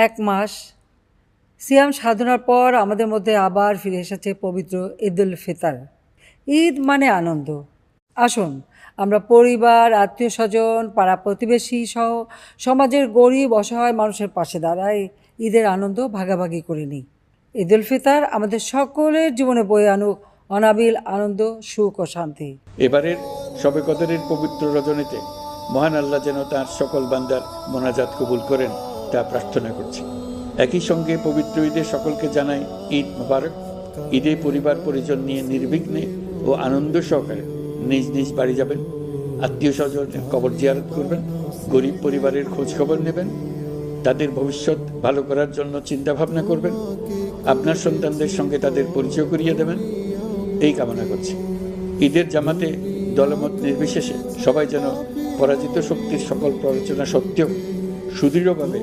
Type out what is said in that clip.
এক মাস সিয়াম সাধনার পর আমাদের মধ্যে আবার ফিরে এসেছে পবিত্র ঈদ উল ফিতর। ঈদ মানে আনন্দ। আসুন আমরা পরিবার, আত্মীয় স্বজন, পাড়া প্রতিবেশী সহ সমাজের গরিব অসহায় মানুষের পাশে দাঁড়াই ঈদের আনন্দ ভাগাভাগি করে নিই। ঈদ উল ফিতর আমাদের সকলের জীবনে বয়ে আনুক অনাবিল আনন্দ, সুখ ও শান্তি। এবারের শবে কদরের পবিত্র রজনীতে মহান আল্লাহ যেন তার সকল বান্দার মোনাজাত কবুল করেন তা প্রার্থনা করছি। একই সঙ্গে পবিত্র ঈদে সকলকে জানাই ঈদ মোবারক। ঈদে পরিবার পরিজন নিয়ে নির্বিঘ্নে ও আনন্দ সহকারে নিজ নিজ বাড়ি যাবেন, আত্মীয় স্বজনের কবর জিয়ারত করবেন, গরিব পরিবারের খোঁজ খবর নেবেন, তাদের ভবিষ্যৎ ভালো করার জন্য চিন্তা ভাবনা করবেন, আপনার সন্তানদের সঙ্গে তাদের পরিচয় করিয়ে দেবেন, এই কামনা করছি। ঈদের জামাতে দলমত নির্বিশেষে সবাই যেন পরাজিত শক্তির সকল প্ররোচনা সত্ত্বেও সুদৃঢ়ভাবে